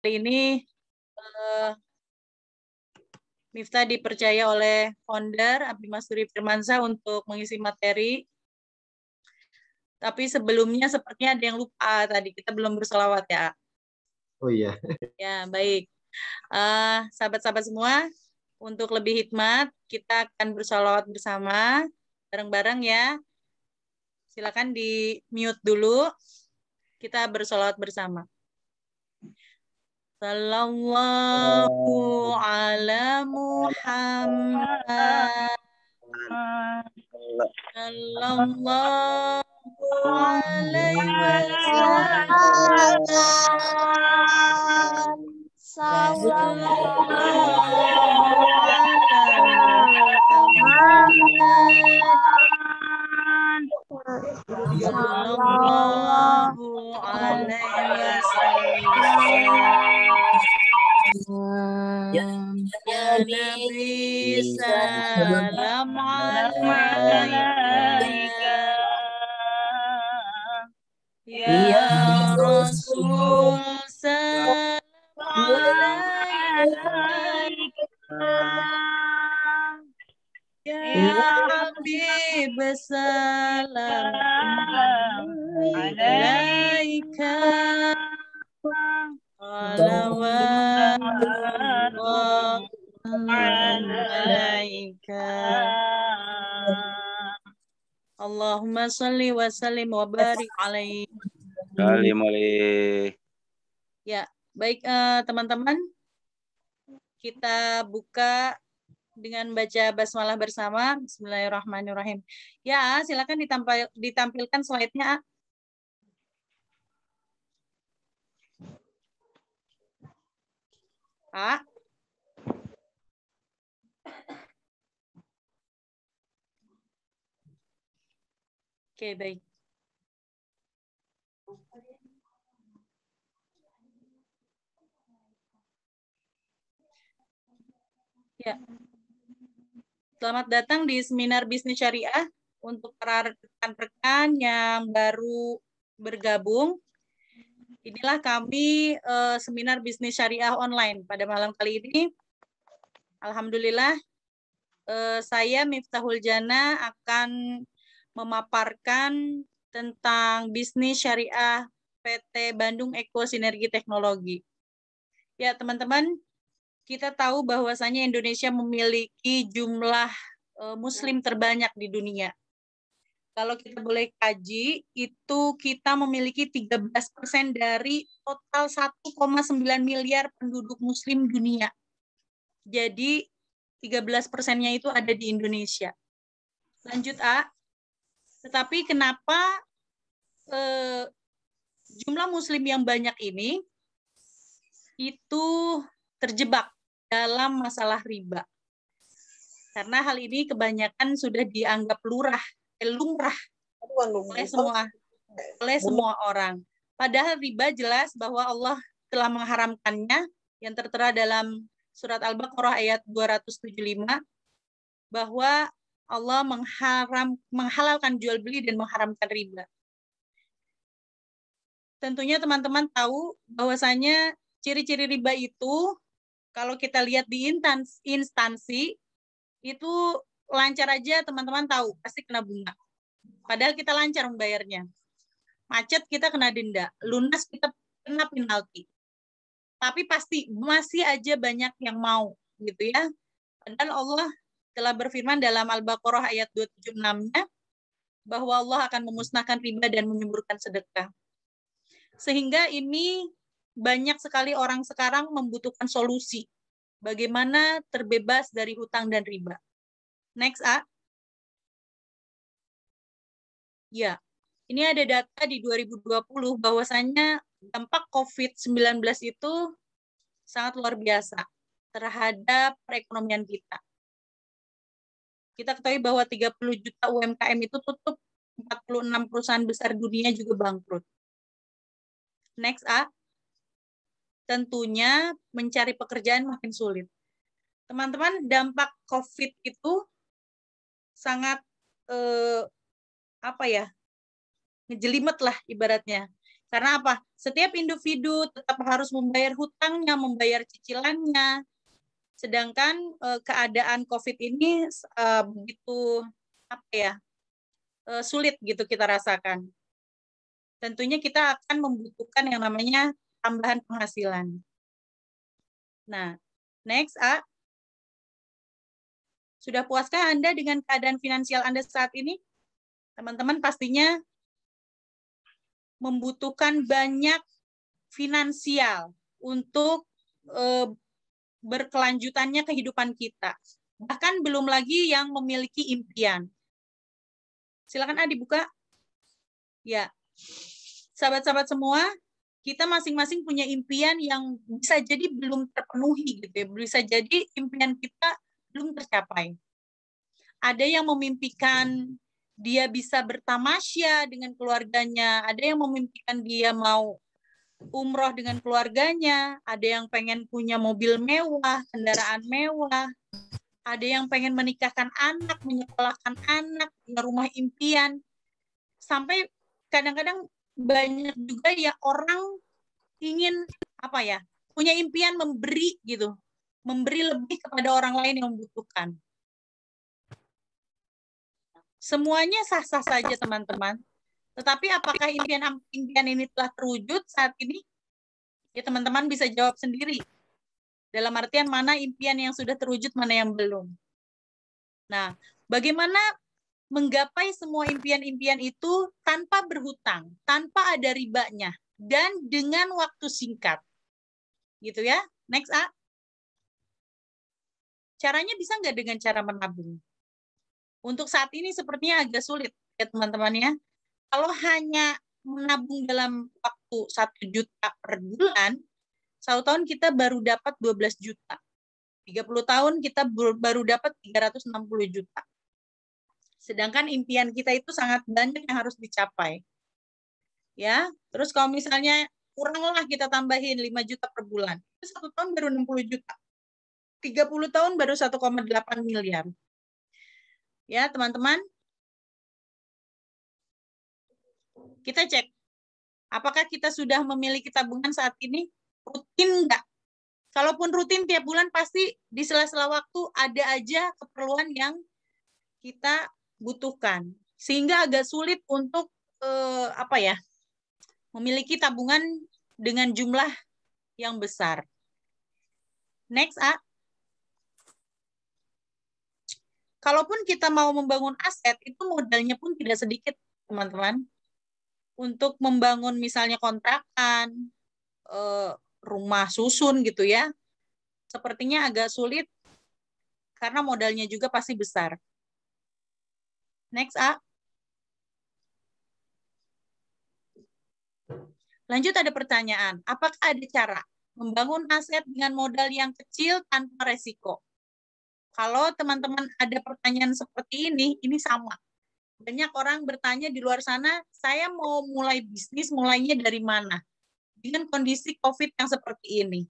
kali ini Miftah dipercaya oleh founder Abdi Masuri Firmansyah untuk mengisi materi. Tapi sebelumnya sepertinya ada yang lupa tadi, kita belum bersolawat ya. Oh iya. Ya, baik. Sahabat-sahabat semua, untuk lebih hikmat, kita akan bersolawat bersama, bareng-bareng ya. Silakan di mute dulu, kita bersolawat bersama. Sallallahu ala Muhammad. Sallallahu alaihi wasallam. Sallallahu ala Muhammad. Sallallahu alaihi wasallam. Ya Nabi salam alaika. Ya Rasul salam alaika. Ya Habib salam alaika. Salawatullah alaika. Allahumma salli wa sallim wa barik alaihi. Ya, baik teman-teman. Kita buka dengan baca basmalah bersama. Bismillahirrahmanirrahim. Ya, silakan ditampilkan slide-nya. A. Oke, baik. Ya. Selamat datang di seminar bisnis syariah untuk para rekan-rekan yang baru bergabung. Inilah kami seminar bisnis syariah online pada malam kali ini. Alhamdulillah, saya Miftahul Jannah akan memaparkan tentang bisnis syariah PT Bandung Eko Sinergi Teknologi. Ya, teman-teman, kita tahu bahwasanya Indonesia memiliki jumlah Muslim terbanyak di dunia. Kalau kita boleh kaji, itu kita memiliki 13% dari total 1,9 miliar penduduk Muslim dunia. Jadi 13%-nya itu ada di Indonesia. Lanjut A. Tetapi kenapa jumlah Muslim yang banyak ini itu terjebak dalam masalah riba? Karena hal ini kebanyakan sudah dianggap lumrah oleh semua orang. Padahal riba jelas bahwa Allah telah mengharamkannya, yang tertera dalam surat Al-Baqarah ayat 275, bahwa Allah menghalalkan jual beli dan mengharamkan riba. Tentunya teman-teman tahu bahwasanya ciri-ciri riba itu kalau kita lihat di instansi itu lancar aja, teman-teman tahu pasti kena bunga. Padahal kita lancar membayarnya. Macet kita kena denda, lunas kita kena penalti. Tapi pasti masih aja banyak yang mau, gitu ya. Padahal Allah telah berfirman dalam Al-Baqarah ayat 276-nya bahwa Allah akan memusnahkan riba dan menyuburkan sedekah. Sehingga ini banyak sekali orang sekarang membutuhkan solusi bagaimana terbebas dari hutang dan riba. Next, A. Ya, ini ada data di 2020 bahwasannya dampak COVID-19 itu sangat luar biasa terhadap perekonomian kita. Kita ketahui bahwa 30 juta UMKM itu tutup, 46 perusahaan besar dunia juga bangkrut. Next, A. Tentunya mencari pekerjaan makin sulit. Teman-teman, dampak COVID itu sangat ngejelimet lah ibaratnya. Karena apa? Setiap individu tetap harus membayar hutangnya, membayar cicilannya. Sedangkan keadaan COVID ini begitu apa ya, sulit gitu kita rasakan. Tentunya kita akan membutuhkan yang namanya tambahan penghasilan. Nah, next, A. Sudah puaskah Anda dengan keadaan finansial Anda saat ini? Teman-teman pastinya membutuhkan banyak finansial untuk berkelanjutannya kehidupan kita. Bahkan belum lagi yang memiliki impian. Silakan A dibuka. Ya. Sahabat-sahabat semua, kita masing-masing punya impian yang bisa jadi belum terpenuhi gitu ya. Bisa jadi impian kita belum tercapai. Ada yang memimpikan dia bisa bertamasya dengan keluarganya, ada yang memimpikan dia mau umroh dengan keluarganya, ada yang pengen punya mobil mewah, kendaraan mewah, ada yang pengen menikahkan anak, menyekolahkan anak, punya rumah impian. Sampai kadang-kadang banyak juga ya orang ingin apa ya, punya impian memberi gitu, memberi lebih kepada orang lain yang membutuhkan. Semuanya sah-sah saja teman-teman. Tetapi apakah impian ini telah terwujud saat ini? Ya teman-teman bisa jawab sendiri. Dalam artian mana impian yang sudah terwujud, mana yang belum. Nah, bagaimana menggapai semua impian-impian itu tanpa berhutang, tanpa ada ribanya, dan dengan waktu singkat. Gitu ya. Next, A. Caranya bisa nggak dengan cara menabung? Untuk saat ini sepertinya agak sulit ya teman-teman ya. Kalau hanya menabung dalam waktu 1 juta per bulan, 1 tahun kita baru dapat 12 juta. 30 tahun kita baru dapat 360 juta. Sedangkan impian kita itu sangat banyak yang harus dicapai. Ya, terus kalau misalnya kuranglah kita tambahin 5 juta per bulan. Itu 1 tahun baru 60 juta. 30 tahun baru 1,8 miliar. Ya, teman-teman. Kita cek. Apakah kita sudah memiliki tabungan saat ini? Rutin enggak? Kalaupun rutin tiap bulan pasti di sela-sela waktu ada aja keperluan yang kita butuhkan. Sehingga agak sulit untuk memiliki tabungan dengan jumlah yang besar. Next, A. Kalaupun kita mau membangun aset, itu modalnya pun tidak sedikit, teman-teman. Untuk membangun misalnya kontrakan, rumah susun gitu ya, sepertinya agak sulit karena modalnya juga pasti besar. Next, A. Lanjut ada pertanyaan, apakah ada cara membangun aset dengan modal yang kecil tanpa resiko? Kalau teman-teman ada pertanyaan seperti ini sama. Banyak orang bertanya di luar sana, saya mau mulai bisnis, mulainya dari mana? Dengan kondisi COVID yang seperti ini.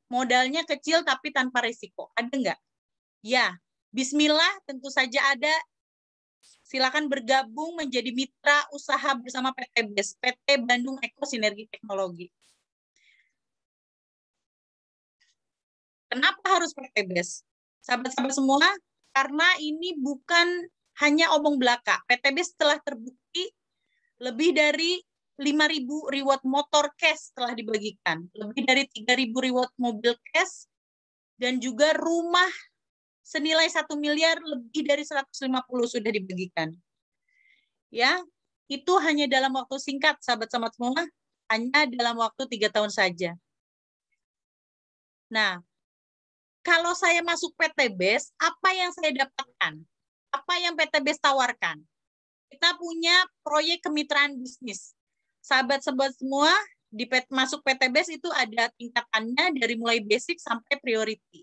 Modalnya kecil tapi tanpa risiko. Ada nggak? Ya, bismillah tentu saja ada. Silakan bergabung menjadi mitra usaha bersama PT BES, PT Bandung Eko Sinergi Teknologi. Kenapa harus PT BES? Sahabat-sahabat semua, karena ini bukan hanya omong belaka. PT BES telah terbukti lebih dari 5.000 reward motor cash telah dibagikan, lebih dari 3.000 reward mobil cash, dan juga rumah senilai 1 miliar lebih dari 150 sudah dibagikan. Ya, itu hanya dalam waktu singkat, sahabat-sahabat semua, hanya dalam waktu 3 tahun saja. Nah, kalau saya masuk PT BES, apa yang saya dapatkan? Apa yang PT BES tawarkan? Kita punya proyek kemitraan bisnis. Sahabat-sahabat semua, masuk PT BES itu ada tingkatannya dari mulai basic sampai priority.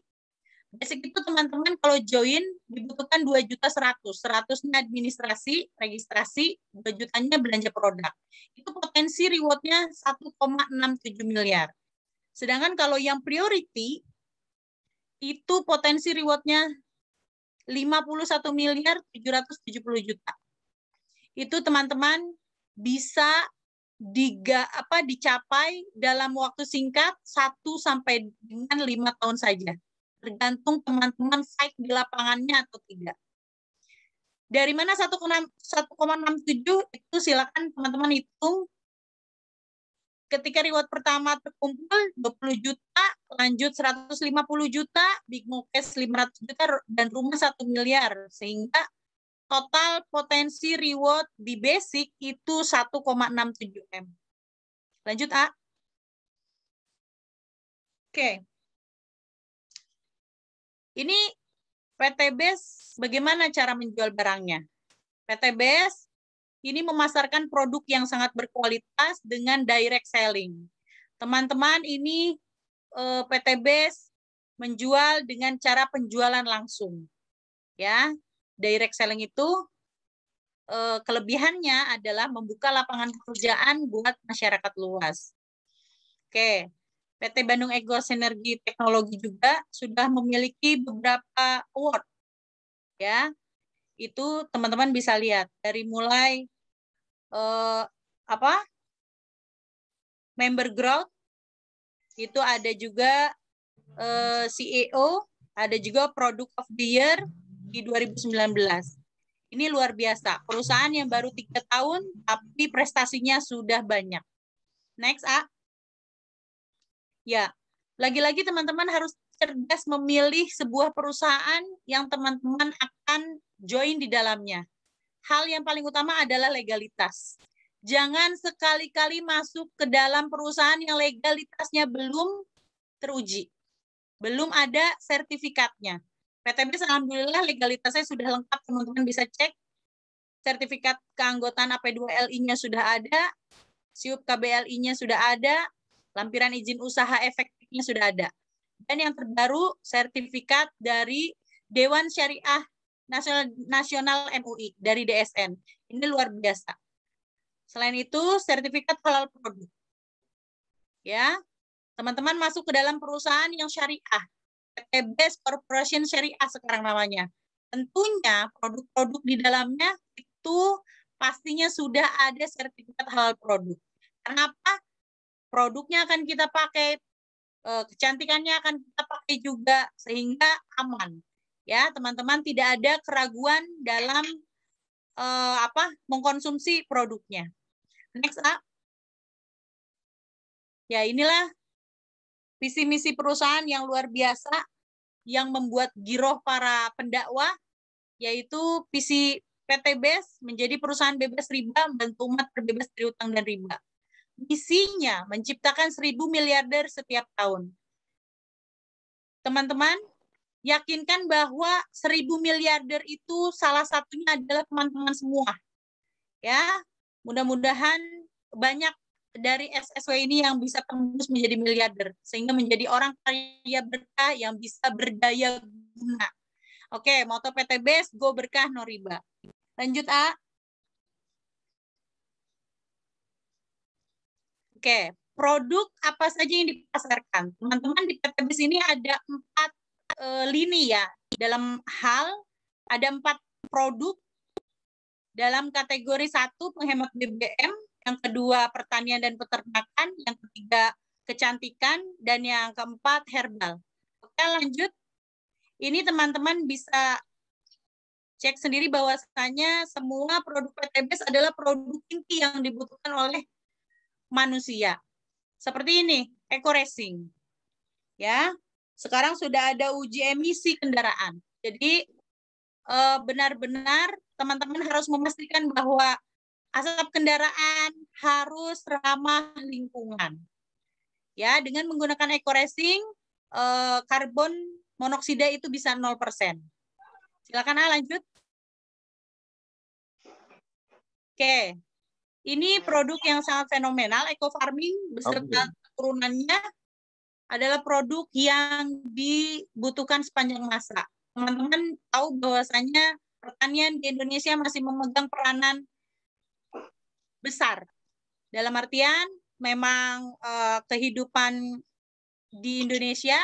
Basic itu teman-teman kalau join dibutuhkan 2.100.000. 100-nya administrasi, registrasi, 2 jutanya belanja produk. Itu potensi reward-nya 1,67 miliar. Sedangkan kalau yang priority, itu potensi reward-nya 51 miliar 770 juta. Itu teman-teman bisa dicapai dalam waktu singkat 1 sampai dengan 5 tahun saja. Tergantung teman-teman fight di lapangannya atau tidak. Dari mana 1,67 itu silakan teman-teman hitung. Ketika reward pertama terkumpul 20 juta, lanjut 150 juta, big cash 500 juta, dan rumah 1 miliar. Sehingga total potensi reward di basic itu 1,67 M. Lanjut, A. Oke. Ini PT BES bagaimana cara menjual barangnya? PT BES ini memasarkan produk yang sangat berkualitas dengan direct selling. Teman-teman, ini PT BES menjual dengan cara penjualan langsung. Ya, direct selling itu kelebihannya adalah membuka lapangan pekerjaan buat masyarakat luas. Oke, PT Bandung Ego Sinergi Teknologi juga sudah memiliki beberapa award. Ya, itu teman-teman bisa lihat dari mulai member growth, itu ada juga CEO, ada juga Product of the Year di 2019. Ini luar biasa, perusahaan yang baru 3 tahun tapi prestasinya sudah banyak. Next, A. Ya, lagi-lagi teman-teman harus cerdas memilih sebuah perusahaan yang teman-teman akan join di dalamnya. Hal yang paling utama adalah legalitas. Jangan sekali-kali masuk ke dalam perusahaan yang legalitasnya belum teruji. Belum ada sertifikatnya. PT BES alhamdulillah legalitasnya sudah lengkap, teman-teman bisa cek. Sertifikat keanggotaan AP2LI-nya sudah ada, SIUP KBLI-nya sudah ada, lampiran izin usaha efektifnya sudah ada. Dan yang terbaru, sertifikat dari Dewan Syariah Nasional MUI, dari DSN. Ini luar biasa. Selain itu, sertifikat halal produk. Ya, teman-teman masuk ke dalam perusahaan yang syariah. PT BES Corporation Syariah sekarang namanya. Tentunya produk-produk di dalamnya itu pastinya sudah ada sertifikat halal produk. Kenapa? Produknya akan kita pakai, kecantikannya akan kita pakai juga, sehingga aman. Ya, teman-teman tidak ada keraguan dalam mengkonsumsi produknya. Next, A. Ya, inilah visi misi perusahaan yang luar biasa yang membuat giroh para pendakwah, yaitu visi PT BES menjadi perusahaan bebas riba, membantu umat terbebas dari utang dan riba. Misinya menciptakan 1.000 miliarder setiap tahun. Teman-teman, yakinkan bahwa 1.000 miliarder itu salah satunya adalah teman-teman semua. Ya, mudah-mudahan banyak dari SSW ini yang bisa tembus menjadi miliarder, sehingga menjadi orang kaya berkah yang bisa berdaya guna. Oke, moto PT BES, go berkah no riba. Lanjut, A. Oke, produk apa saja yang dipasarkan? Teman-teman, di PT BES ini ada 4 lini ya. Dalam hal, ada 4 produk. Dalam kategori 1, penghemat BBM, yang kedua, pertanian dan peternakan, yang ketiga, kecantikan, dan yang keempat, herbal. Oke, lanjut. Ini teman-teman bisa cek sendiri bahwasanya semua produk PT BES adalah produk inti yang dibutuhkan oleh manusia. Seperti ini, Eco Racing. Ya, sekarang sudah ada uji emisi kendaraan. Jadi benar-benar teman-teman harus memastikan bahwa asap kendaraan harus ramah lingkungan. Ya, dengan menggunakan Eco Racing, karbon monoksida itu bisa 0%. Silakan, A, lanjut. Oke. Ini produk yang sangat fenomenal, Eco Farming beserta turunannya adalah produk yang dibutuhkan sepanjang masa. Teman-teman tahu bahwasanya pertanian di Indonesia masih memegang peranan besar. Dalam artian memang kehidupan di Indonesia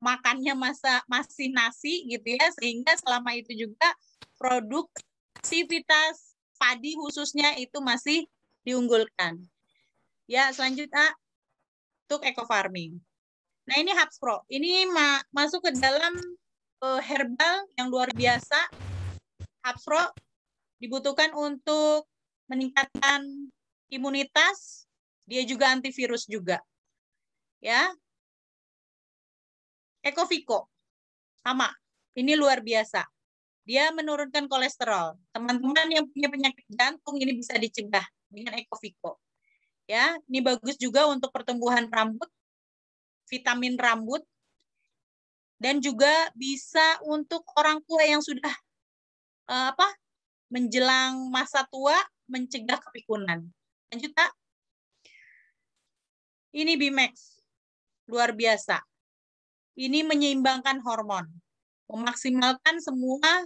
makannya masih nasi gitu ya, sehingga selama itu juga produktivitas padi khususnya itu masih diunggulkan. Ya, selanjutnya untuk eco farming. Nah, ini Hubs Pro. Ini masuk ke dalam herbal yang luar biasa. Hubs Pro dibutuhkan untuk meningkatkan imunitas, dia juga antivirus juga. Ya. Ecovico sama. Ini luar biasa. Dia menurunkan kolesterol. Teman-teman yang punya penyakit jantung ini bisa dicegah dengan Ecovico. Ya, ini bagus juga untuk pertumbuhan rambut, vitamin rambut, dan juga bisa untuk orang tua yang sudah menjelang masa tua, mencegah kepikunan. Lanjut, Kak. Ini Bimax. Luar biasa. Ini menyeimbangkan hormon. Memaksimalkan semua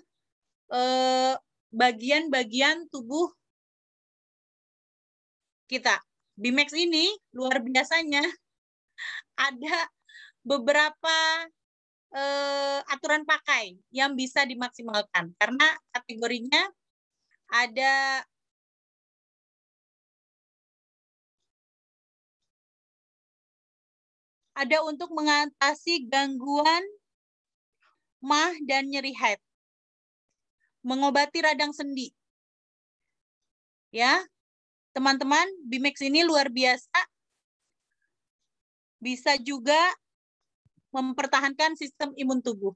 bagian-bagian tubuh kita. Bimax ini luar biasanya ada beberapa aturan pakai yang bisa dimaksimalkan. Karena kategorinya ada untuk mengatasi gangguan mah dan nyeri head, mengobati radang sendi. Ya, teman-teman, Bimax ini luar biasa. Bisa juga mempertahankan sistem imun tubuh.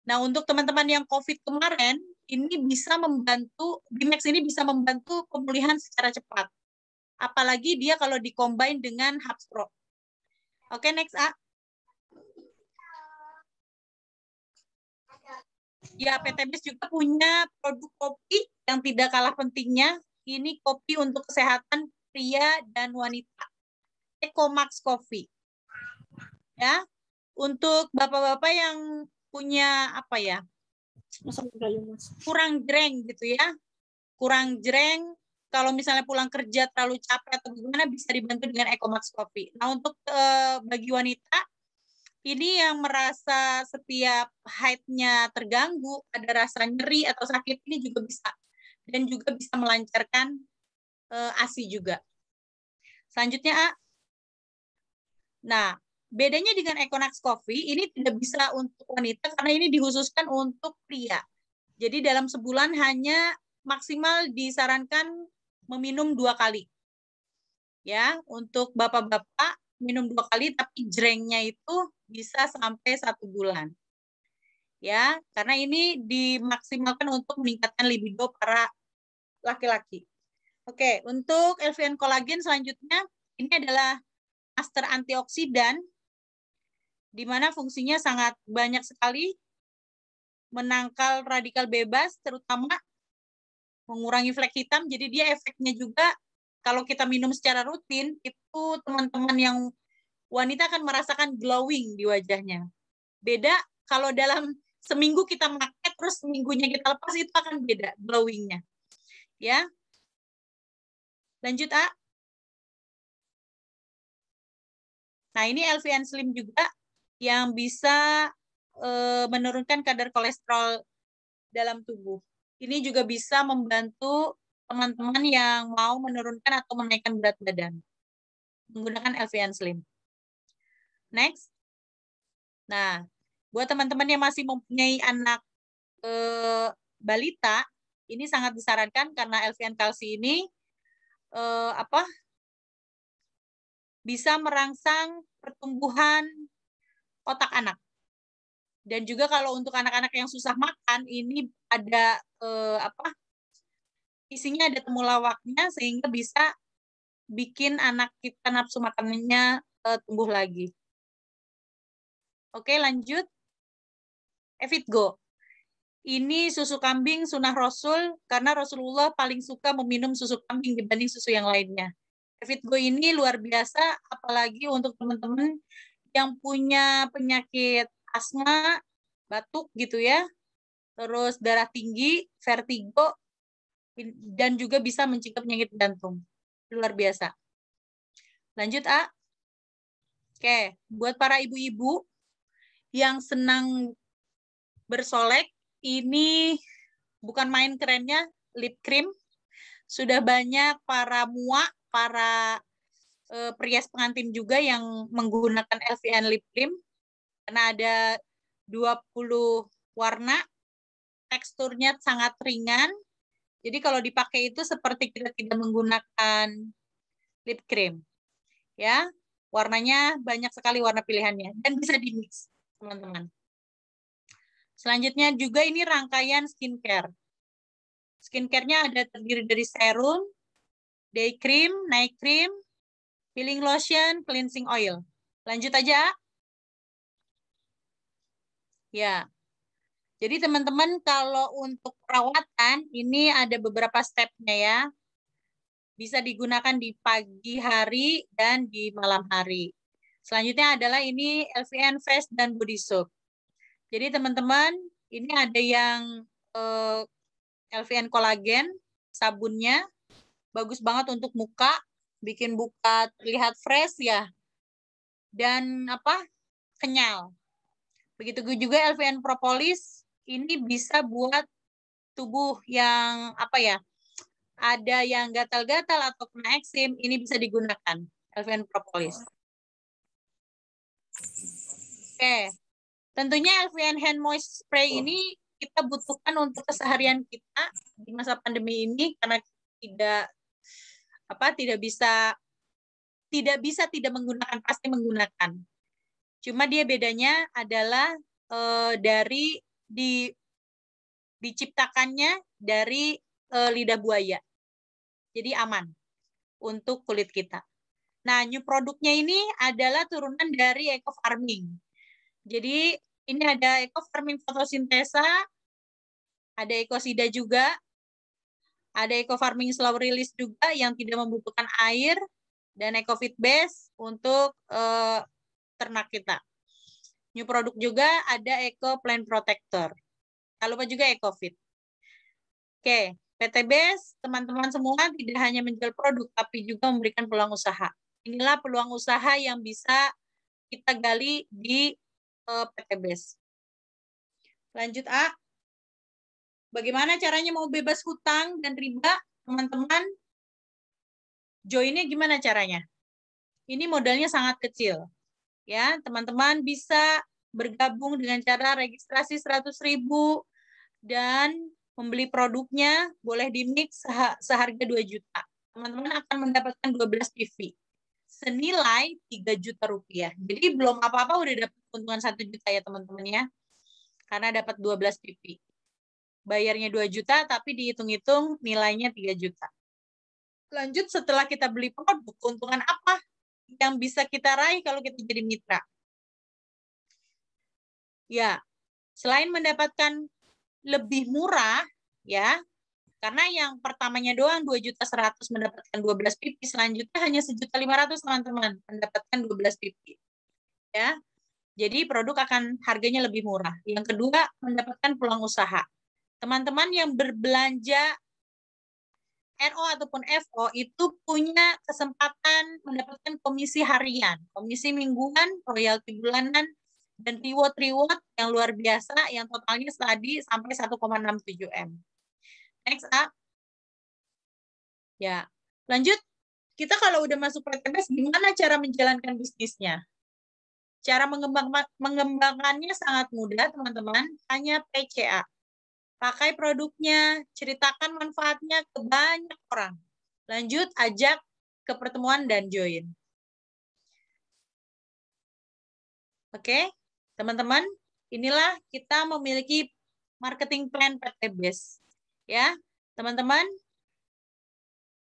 Nah, untuk teman-teman yang COVID kemarin, ini bisa membantu, Bimax ini bisa membantu pemulihan secara cepat. Apalagi dia kalau dikombin dengan Hubs Pro. Oke, next, A. Ya, PTBS juga punya produk kopi yang tidak kalah pentingnya. Ini kopi untuk kesehatan pria dan wanita. Ecomax Coffee. Ya, untuk bapak-bapak yang punya apa ya? Kurang jreng gitu ya. Kurang jreng, kalau misalnya pulang kerja terlalu capek atau gimana bisa dibantu dengan Ecomax Coffee. Nah, untuk bagi wanita ini yang merasa setiap haidnya terganggu, ada rasa nyeri atau sakit, ini juga bisa. Dan juga bisa melancarkan ASI juga. Selanjutnya, A. Nah, bedanya dengan Ecomax Coffee, ini tidak bisa untuk wanita karena ini dikhususkan untuk pria. Jadi dalam sebulan hanya maksimal disarankan meminum 2 kali. Ya, untuk bapak-bapak minum 2 kali, tapi jrengnya itu bisa sampai 1 bulan. Ya, karena ini dimaksimalkan untuk meningkatkan libido para laki-laki. Oke, untuk LVN kolagen selanjutnya, ini adalah master antioksidan, di mana fungsinya sangat banyak sekali, menangkal radikal bebas, terutama mengurangi flek hitam, jadi dia efeknya juga, kalau kita minum secara rutin, itu teman-teman yang wanita akan merasakan glowing di wajahnya. Beda kalau dalam seminggu kita pakai, terus minggunya kita lepas, itu akan beda glowingnya. Ya, lanjut, A. Nah, ini LVN Slim juga yang bisa menurunkan kadar kolesterol dalam tubuh. Ini juga bisa membantu teman-teman yang mau menurunkan atau menaikkan berat badan menggunakan LVN Slim. Next. Nah, buat teman-teman yang masih mempunyai anak balita, ini sangat disarankan karena LVN kalsi ini bisa merangsang pertumbuhan otak anak. Dan juga kalau untuk anak-anak yang susah makan, ini ada isinya ada temulawaknya sehingga bisa bikin anak kita nafsu makanannya tumbuh lagi. Oke, lanjut. Evitgo. Ini susu kambing sunnah Rasul karena Rasulullah paling suka meminum susu kambing dibanding susu yang lainnya. Evitgo ini luar biasa, apalagi untuk teman-teman yang punya penyakit asma, batuk gitu ya, terus darah tinggi, vertigo, dan juga bisa mencegah penyakit jantung. Luar biasa. Lanjut, A. Oke, buat para ibu-ibu yang senang bersolek, ini bukan main kerennya, lip cream. Sudah banyak para muak para perias pengantin juga yang menggunakan LVN lip cream, karena ada 20 warna, teksturnya sangat ringan. Jadi kalau dipakai itu seperti kita tidak menggunakan lip cream. Ya, warnanya banyak sekali warna pilihannya dan bisa di-mix, teman-teman. Selanjutnya juga ini rangkaian skincare. Skincare-nya ada terdiri dari serum, day cream, night cream, peeling lotion, cleansing oil. Lanjut aja. Ya. Jadi teman-teman kalau untuk perawatan ini ada beberapa stepnya ya. Bisa digunakan di pagi hari dan di malam hari. Selanjutnya adalah ini LVN Face dan Body Soap. Jadi teman-teman, ini ada yang LVN Collagen, sabunnya. Bagus banget untuk muka, bikin muka terlihat fresh ya. Dan kenyal. Begitu juga LVN Propolis, ini bisa buat tubuh yang ada yang gatal-gatal atau kena eksim, ini bisa digunakan LVN Propolis. Oke, tentunya LVN Hand Moist Spray ini kita butuhkan untuk keseharian kita di masa pandemi ini karena tidak bisa tidak menggunakan, pasti menggunakan. Cuma dia bedanya adalah dari diciptakannya dari lidah buaya. Jadi aman untuk kulit kita. Nah, new produknya ini adalah turunan dari eco farming. Jadi ini ada eco farming fotosintesa, ada ekosida juga, ada eco farming slow release juga yang tidak membutuhkan air, dan eco feed base untuk ternak kita. New produk juga ada eco plant protector. Tak lupa juga eco feed. Oke, PT Base, teman-teman semua tidak hanya menjual produk, tapi juga memberikan peluang usaha. Inilah peluang usaha yang bisa kita gali di PT Base. Lanjut A. Bagaimana caranya mau bebas hutang dan riba, teman-teman? Joinnya gimana caranya? Ini modalnya sangat kecil. Ya, teman-teman bisa bergabung dengan cara registrasi 100.000 dan membeli produknya boleh di-mix seharga 2 juta. Teman-teman akan mendapatkan 12 PV senilai 3 juta rupiah. Jadi belum apa-apa udah dapat keuntungan 1 juta ya teman-teman ya. Karena dapat 12 PV. Bayarnya 2 juta tapi dihitung-hitung nilainya 3 juta. Lanjut, setelah kita beli produk, keuntungan apa yang bisa kita raih kalau kita jadi mitra? Ya, selain mendapatkan lebih murah, ya, karena yang pertamanya doang 2.100.000 mendapatkan 12 PP, selanjutnya hanya 1.500.000 teman-teman mendapatkan 12 PP. Ya. Jadi produk akan harganya lebih murah. Yang kedua, mendapatkan peluang usaha. Teman-teman yang berbelanja NO ataupun FO itu punya kesempatan mendapatkan komisi harian, komisi mingguan, royalti bulanan, dan reward yang luar biasa yang totalnya tadi sampai 1,67 M. Next up. Ya, lanjut. Kita kalau udah masuk PTBS, gimana cara menjalankan bisnisnya? Cara mengembangkannya sangat mudah, teman-teman. Hanya PCA. Pakai produknya, ceritakan manfaatnya ke banyak orang. Lanjut, ajak ke pertemuan dan join. Oke, teman-teman, inilah kita memiliki marketing plan PTBS. Ya, teman-teman,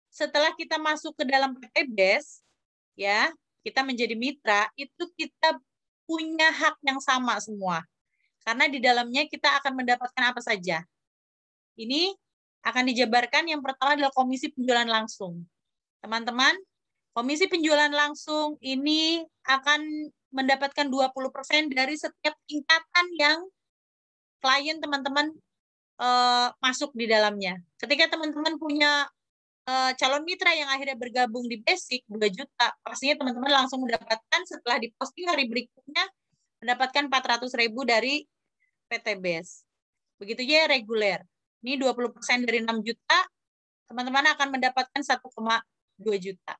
setelah kita masuk ke dalam PTBS, ya, kita menjadi mitra, itu kita punya hak yang sama semua. Karena di dalamnya kita akan mendapatkan apa saja. Ini akan dijabarkan, yang pertama adalah komisi penjualan langsung. Teman-teman, komisi penjualan langsung ini akan mendapatkan 20% dari setiap tingkatan yang klien teman-teman masuk di dalamnya. Ketika teman-teman punya calon mitra yang akhirnya bergabung di Basic 2 juta, pastinya teman-teman langsung mendapatkan setelah diposting hari berikutnya mendapatkan 400.000 dari PTBS. Begitu aja reguler. Ini 20% dari 6 juta, teman-teman akan mendapatkan 1,2 juta.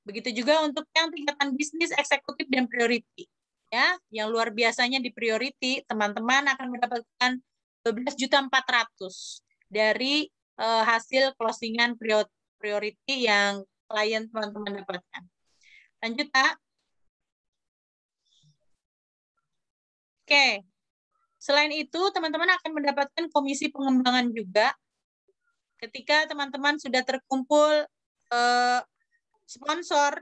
Begitu juga untuk yang tingkatan bisnis, eksekutif, dan priority. Ya, yang luar biasanya di priority, teman-teman akan mendapatkan 12.400.000 dari hasil closingan priority yang klien teman-teman dapatkan. Lanjut, Kak. Oke. Selain itu, teman-teman akan mendapatkan komisi pengembangan juga ketika teman-teman sudah terkumpul sponsor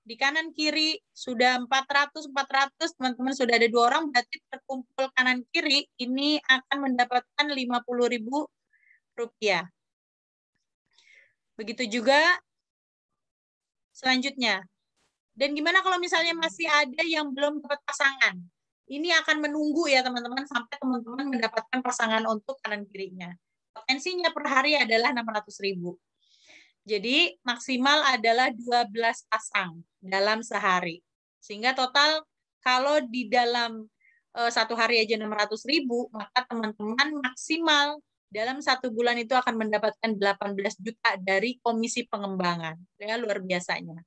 di kanan kiri sudah 400, teman-teman sudah ada 2 orang, berarti terkumpul kanan kiri ini akan mendapatkan 50.000 rupiah. Begitu juga selanjutnya. Dan gimana kalau misalnya masih ada yang belum dapat pasangan? Ini akan menunggu ya teman-teman sampai teman-teman mendapatkan pasangan untuk kanan kirinya. Potensinya per hari adalah 600.000. Jadi maksimal adalah 12 pasang dalam sehari. Sehingga total kalau di dalam satu hari aja 600.000, maka teman-teman maksimal dalam 1 bulan itu akan mendapatkan 18 juta dari komisi pengembangan. Ya, luar biasanya.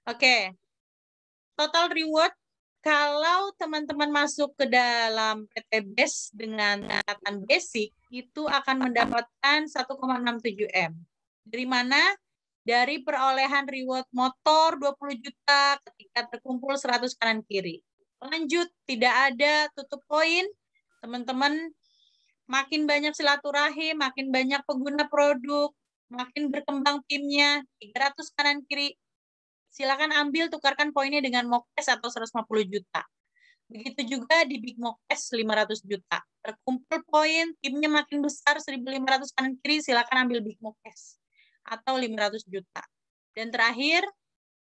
Oke, total reward kalau teman-teman masuk ke dalam PT BES dengan tingkatan basic, itu akan mendapatkan 1,67 M. Dari mana? Dari perolehan reward motor 20 juta ketika terkumpul 100 kanan kiri. Lanjut, tidak ada tutup poin. Teman-teman makin banyak silaturahim, makin banyak pengguna produk, makin berkembang timnya, 300 kanan kiri. Silakan ambil, tukarkan poinnya dengan Mokes atau 150 juta. Begitu juga di Big Mokes 500 juta. Terkumpul poin, timnya makin besar, 1.500 kanan kiri, silakan ambil Big Mokes atau 500 juta. Dan terakhir,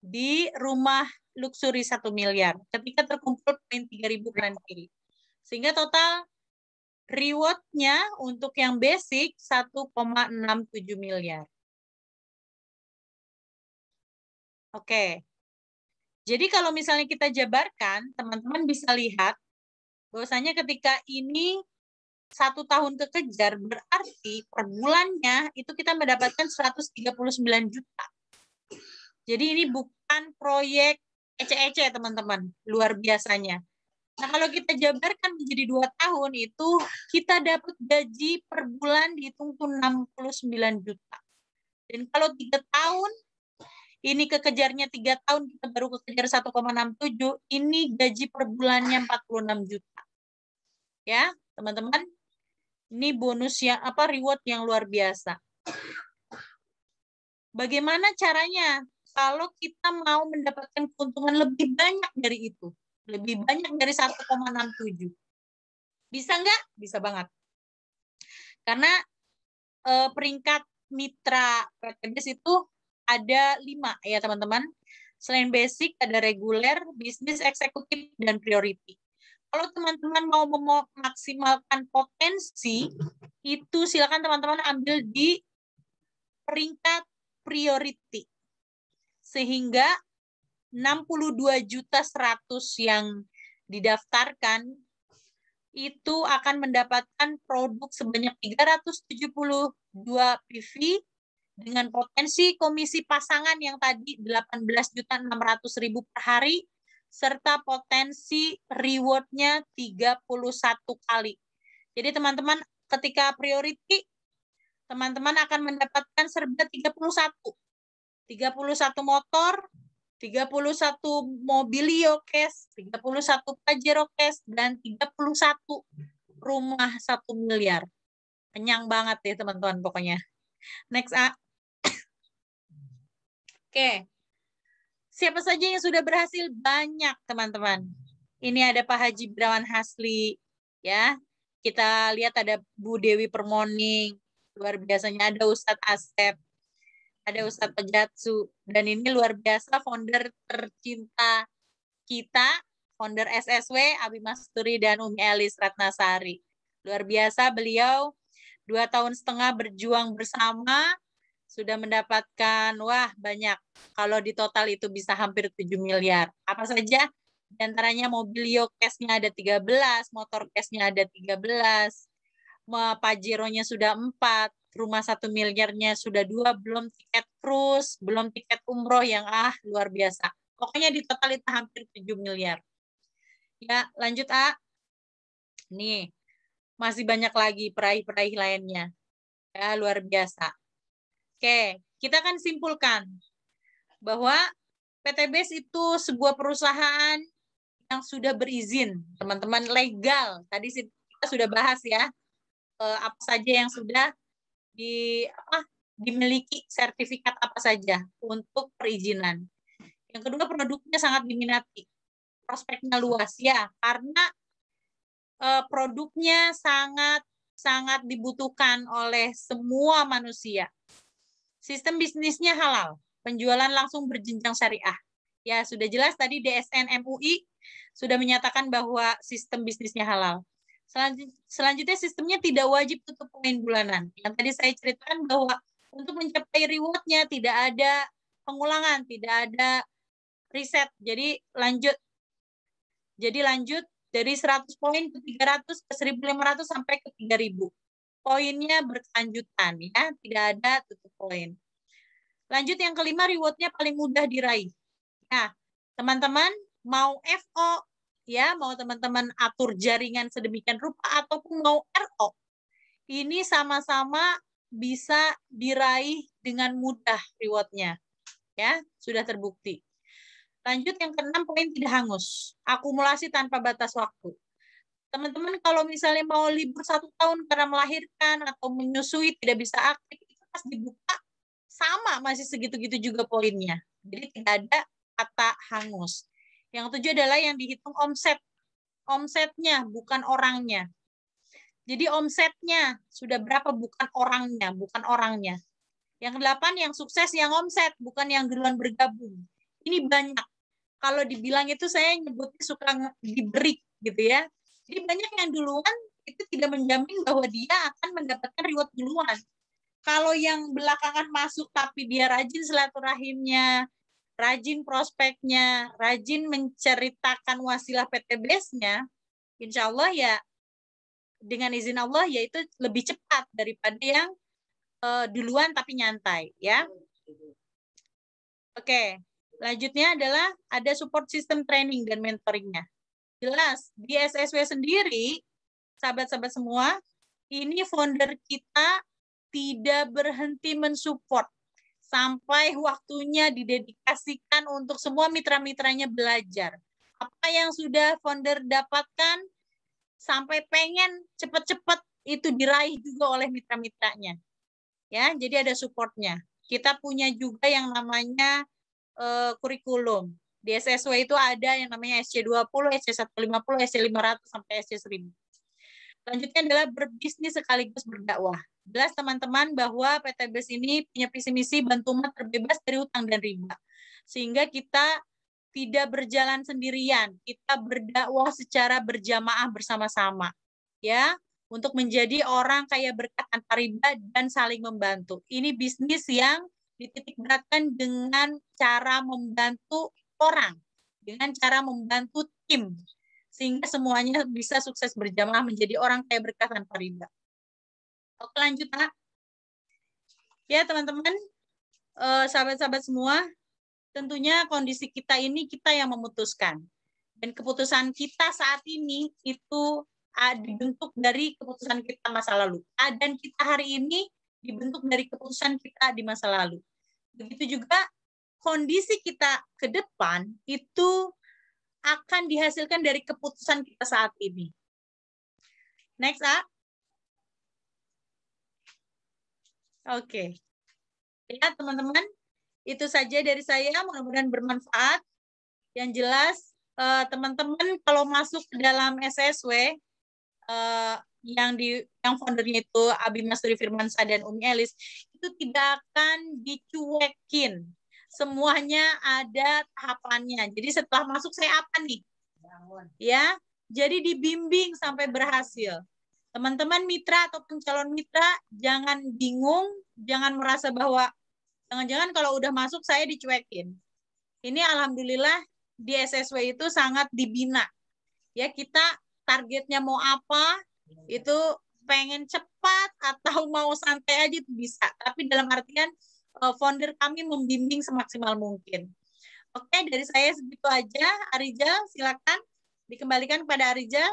di rumah luxury 1 miliar. Ketika terkumpul poin 3.000 kanan kiri. Sehingga total reward-nya untuk yang basic 1,67 miliar. Oke. Jadi kalau misalnya kita jabarkan, teman-teman bisa lihat bahwasanya ketika ini 1 tahun kekejar, berarti per bulannya itu kita mendapatkan 139 juta. Jadi ini bukan proyek ece-ece, teman-teman. Luar biasanya. Nah, kalau kita jabarkan menjadi 2 tahun itu, kita dapat gaji per bulan dihitung tuh 69 juta. Dan kalau 3 tahun, ini kekejarnya 3 tahun, kita baru kekejar 1,67, ini gaji per bulannya 46 juta. Ya, teman-teman, ini bonus yang reward yang luar biasa. Bagaimana caranya? Kalau kita mau mendapatkan keuntungan lebih banyak dari itu, lebih banyak dari 1,67. Bisa nggak? Bisa banget. Karena peringkat mitra PTBES itu ada 5 ya teman-teman. Selain basic ada reguler, bisnis, eksekutif, dan priority. Kalau teman-teman mau memaksimalkan potensi, itu silakan teman-teman ambil di peringkat priority. Sehingga 62.100.000 yang didaftarkan itu akan mendapatkan produk sebanyak 372 PV dengan potensi komisi pasangan yang tadi 18.600.000 per hari, serta potensi reward-nya 31 kali. Jadi teman-teman ketika priority, teman-teman akan mendapatkan serba 31 motor, 31 mobilio cash, 31 Pajero cash, dan 31 rumah 1 miliar. Kenyang banget ya teman-teman pokoknya. Next, A. Oke. Siapa saja yang sudah berhasil? Banyak, teman-teman. Ini ada Pak Haji Brawan Hasli. Ya. Kita lihat ada Bu Dewi Permoning. Luar biasanya ada Ustadz Asep. Ada Ustadz Pejatsu. Dan ini luar biasa founder tercinta kita, founder SSW, Abi Masturi dan Umi Elis Ratnasari. Luar biasa beliau 2,5 tahun berjuang bersama, sudah mendapatkan, wah banyak. Kalau di total itu bisa hampir 7 miliar. Apa saja? Di antaranya mobilio cash-nya ada 13, motor cash-nya ada 13, Pajero-nya sudah 4, rumah 1 miliarnya sudah 2, belum tiket cruise, belum tiket umroh yang luar biasa. Pokoknya di total itu hampir 7 miliar. Ya, lanjut Nih, masih banyak lagi peraih-peraih lainnya. Ya, luar biasa. Oke, kita akan simpulkan bahwa PT BES itu sebuah perusahaan yang sudah berizin, teman-teman, legal. Tadi kita sudah bahas ya, apa saja yang sudah dimiliki, sertifikat apa saja untuk perizinan. Yang kedua, produknya sangat diminati, prospeknya luas ya, karena produknya sangat dibutuhkan oleh semua manusia. Sistem bisnisnya halal, penjualan langsung berjenjang syariah. Ya, sudah jelas tadi DSN MUI sudah menyatakan bahwa sistem bisnisnya halal. Selanjutnya sistemnya tidak wajib tutup poin bulanan. Yang tadi saya ceritakan bahwa untuk mencapai reward-nya tidak ada pengulangan, tidak ada riset. Jadi lanjut dari 100 poin ke 300 ke 1.500 sampai ke 3.000. Poinnya berkelanjutan ya, tidak ada tutup poin. Lanjut yang kelima, reward-nya paling mudah diraih. Nah, teman-teman mau FO ya, mau teman-teman atur jaringan sedemikian rupa ataupun mau RO, ini sama-sama bisa diraih dengan mudah reward-nya. Ya, sudah terbukti. Lanjut yang keenam, poin tidak hangus. Akumulasi tanpa batas waktu. Teman-teman kalau misalnya mau libur 1 tahun karena melahirkan atau menyusui tidak bisa aktif, itu pas dibuka sama masih segitu-gitu juga poinnya. Jadi tidak ada kata hangus. Yang 7 adalah yang dihitung omset. Omsetnya bukan orangnya. Jadi omsetnya sudah berapa, bukan orangnya. Yang 8 yang sukses yang omset, bukan yang duluan bergabung. Ini banyak. Kalau dibilang itu saya nyebutnya suka diberi gitu ya. Jadi banyak yang duluan itu tidak menjamin bahwa dia akan mendapatkan reward duluan. Kalau yang belakangan masuk tapi dia rajin silaturahimnya, rajin prospeknya, rajin menceritakan wasilah PT BES-nya, insya Allah ya dengan izin Allah ya itu lebih cepat daripada yang duluan tapi nyantai ya. Oke, lanjutnya adalah ada support system training dan mentoringnya. Jelas, di SSW sendiri, sahabat-sahabat semua, ini founder kita tidak berhenti mensupport sampai waktunya didedikasikan untuk semua mitra-mitranya belajar. Apa yang sudah founder dapatkan sampai pengen cepat-cepat itu diraih juga oleh mitra-mitranya. Ya, jadi ada supportnya. Kita punya juga yang namanya kurikulum. Di SSW itu ada yang namanya SC20, SC150, SC500 sampai SC1000. Selanjutnya adalah berbisnis sekaligus berdakwah. Jelas teman-teman bahwa PT BES ini punya visi misi bantu umat terbebas dari hutang dan riba. Sehingga kita tidak berjalan sendirian, kita berdakwah secara berjamaah bersama-sama. Ya, untuk menjadi orang kaya berkah tanpa riba dan saling membantu. Ini bisnis yang dititik beratkan dengan cara membantu orang, dengan cara membantu tim, sehingga semuanya bisa sukses berjamaah menjadi orang kaya berkah tanpa riba. Oke, lanjut ya teman-teman, sahabat-sahabat semua, tentunya kondisi kita ini kita yang memutuskan, dan keputusan kita saat ini itu dibentuk dari keputusan kita masa lalu, dan kita hari ini dibentuk dari keputusan kita di masa lalu. Begitu juga kondisi kita ke depan itu akan dihasilkan dari keputusan kita saat ini. Next, Oke. Ya, teman-teman, itu saja dari saya. Mudah-mudahan bermanfaat. Yang jelas, teman-teman kalau masuk ke dalam SSW, yang foundernya itu Abi Masuri Firmansyah dan Umi Elis, itu tidak akan dicuekin. Semuanya ada tahapannya. Jadi setelah masuk saya apa nih? Ya, jadi dibimbing sampai berhasil. Teman-teman mitra ataupun calon mitra jangan bingung, jangan merasa bahwa jangan-jangan kalau udah masuk saya dicuekin. Ini alhamdulillah di SSW itu sangat dibina. Ya, kita targetnya mau apa, itu pengen cepat cepat atau mau santai aja itu bisa. Tapi dalam artian founder kami membimbing semaksimal mungkin. Oke, dari saya segitu aja. Arijal, silakan dikembalikan kepada Arijal.